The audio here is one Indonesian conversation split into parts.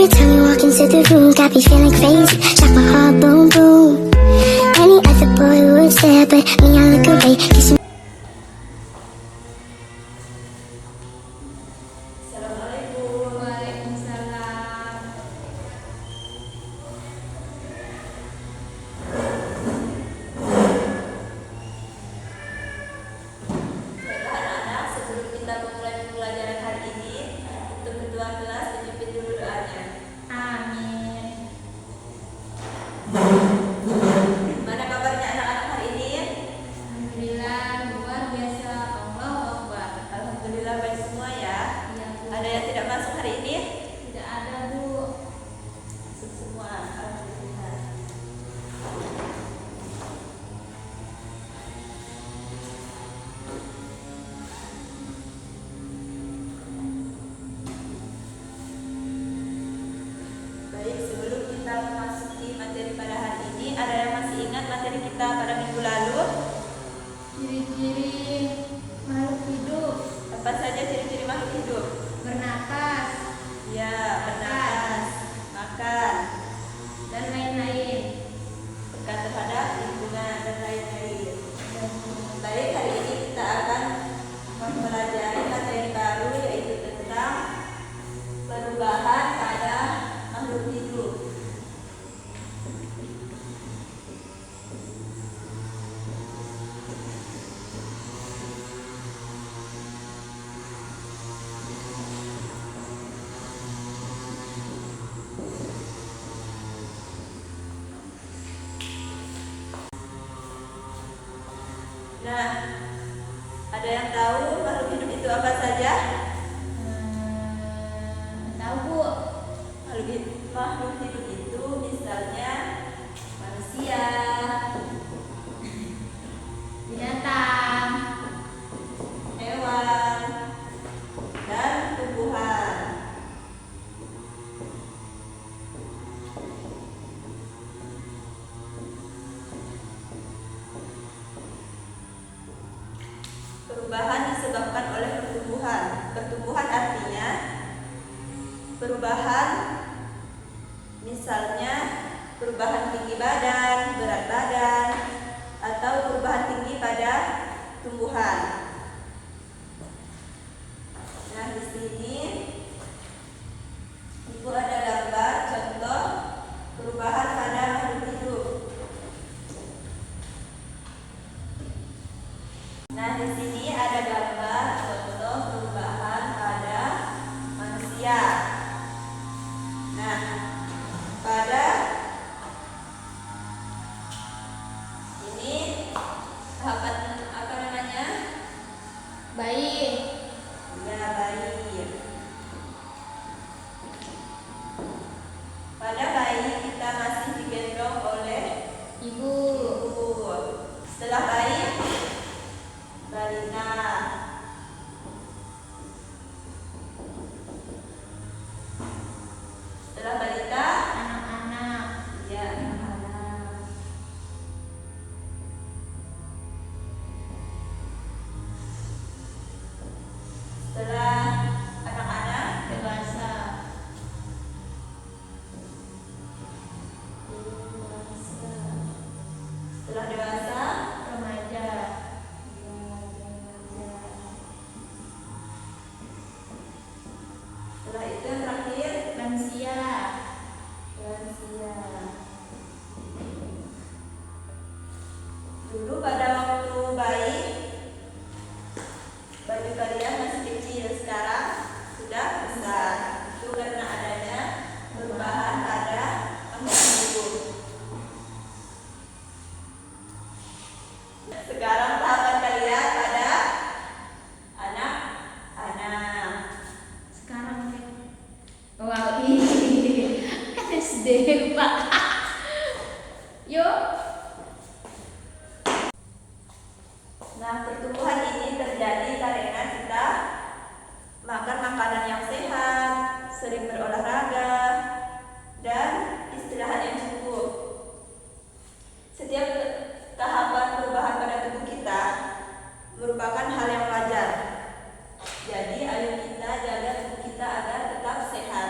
time you walk into the room, got me feeling crazy, shock my heart, boom, boom. Any other boy would stare, but me, I look away, 'cause you pada minggu lalu. Ciri-ciri makhluk hidup. Apa saja ciri-ciri makhluk hidup? Bernapas, Ya, bernapas, makan, dan lain-lain. peka terhadap lingkungan dan lain-lain. Baik, hari ini kita akan mempelajari materi baru, yaitu tentang perubahan pada makhluk hidup. Nah, ada yang tahu makhluk hidup itu apa saja? Tahu Bu? Makhluk hidup itu misalnya manusia, Binatang, hewan, dan tumbuhan. Perubahan disebabkan oleh pertumbuhan. Pertumbuhan artinya perubahan, misalnya perubahan tinggi badan, berat badan, atau perubahan tinggi pada tumbuhan. Nah, di sini Ibu ada gambar contoh perubahan pada makhluk hidup. Nah, di sini ada gambar contoh perubahan pada manusia. Nah, pada ini tahapan apa namanya? bayi, Ya, bayi. Pada bayi kita masih digendong oleh ibu, ibu. Setelah bayi, balita. Setelah balita, anak-anak, ya, anak-anak. Setelah anak-anak, dewasa, setelah dewasa, remaja, setelah itu yang terakhir, lansia, lansia. Dulu pada waktu bayi, baju kalian masih kecil, sekarang sudah besar. Itu karena adanya perubahan pada makhluk hidup. Sekarang tahapan kalian pada anak-anak. sekarang wow, ini SD Pak. Yuk. Nah, pertumbuhan ini terjadi karena kita makan makanan yang sehat, sering berolahraga, dan istirahat yang cukup. Setiap tahapan perubahan pada tubuh kita merupakan hal yang wajar. Jadi, ayo kita jaga tubuh kita agar tetap sehat.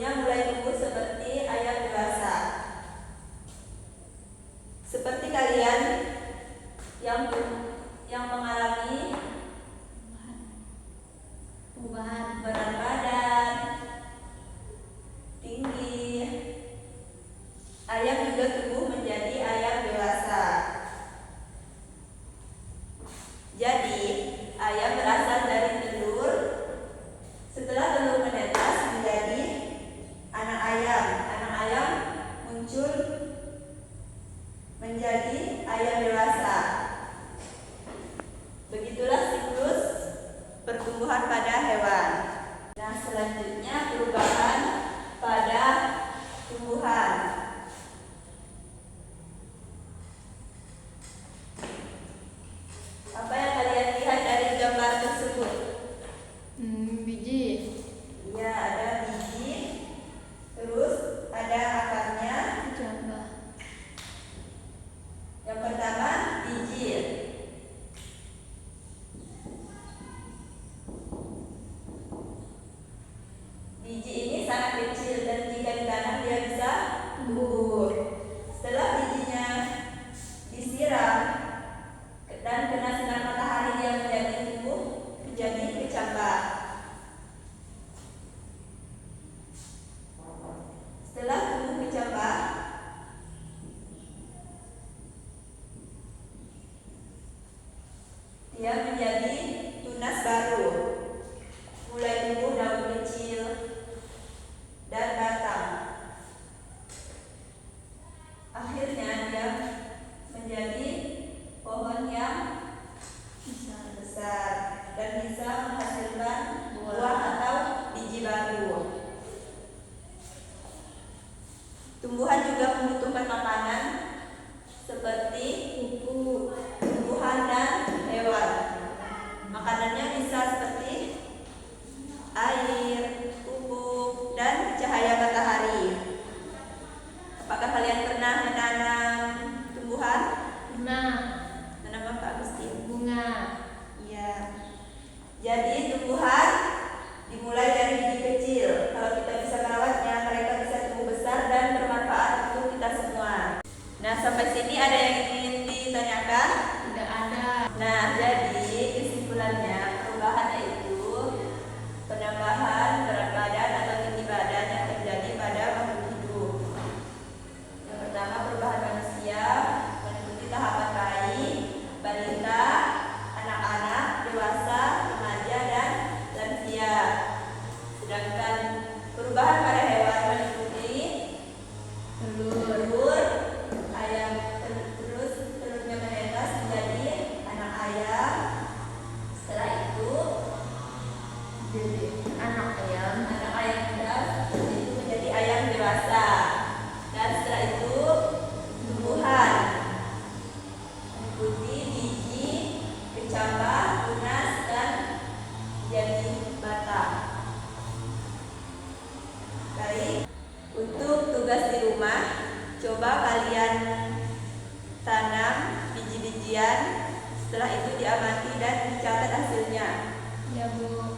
Telurnya mulai tumbuh seperti ayam dewasa. Seperti kalian yang mengalami perubahan berat badan tinggi, ayam juga tumbuh menjadi ayam dewasa. Jadi, ayam berasal dari telur. Setelah telur menetas menjadi anak ayam. Anak ayam muncul menjadi ayam dewasa. Begitulah siklus pertumbuhan pada hewan. Nah, selanjutnya perubahan pada tumbuhan. Apa yang kalian lihat dari gambar tersebut? biji. Ya, ada biji, terus ada akarnya. Coba. Yang pertama, biji. Biji ini sangat kecil dan jika ditanam dia bisa tumbuh. Setelah bijinya disiram dan kena sinar matahari, dia menjadi tumbuh menjadi kecambah. Setelah tumbuh kecambah, dia menjadi tunas baru. Mulai tumbuh daun kecil dan batang. Akhirnya dia menjadi pohon yang besar dan bisa menghasilkan buah atau biji baru. Tumbuhan juga membutuhkan makanan seperti pupuk, tumbuhan dan hewan. Makanannya bisa seperti air, pupuk, dan cahaya matahari. Apakah kalian pernah menanam tumbuhan? Nah, Menanam apa, Agustin? bunga. Iya. Jadi tumbuhan dimulai dari biji kecil. Kalau kita bisa merawatnya, mereka bisa tumbuh besar dan bermanfaat untuk kita semua. Nah, sampai sini ada yang ingin ditanyakan? Tidak ada. Nah, jadi kesimpulannya perubahan itu penambahan berat badan atau tinggi badan yang terjadi pada makhluk hidup. Yang pertama, perubahan manusia meliputi tahapan bayi, balita, anak-anak, dewasa, remaja, dan lansia. Sedangkan perubahan pada hewan meliputi telur, ayam, terus telurnya menetas menjadi anak ayam. Setelah itu Jadi anak ayam. itu menjadi ayam dewasa. Dan setelah itu tumbuhan meliputi biji, kecambah, tunas, dan jadi batang. Baik, untuk tugas di rumah, coba kalian tanam biji-bijian. Setelah itu diamati dan dicatat hasilnya. Ya, Bu.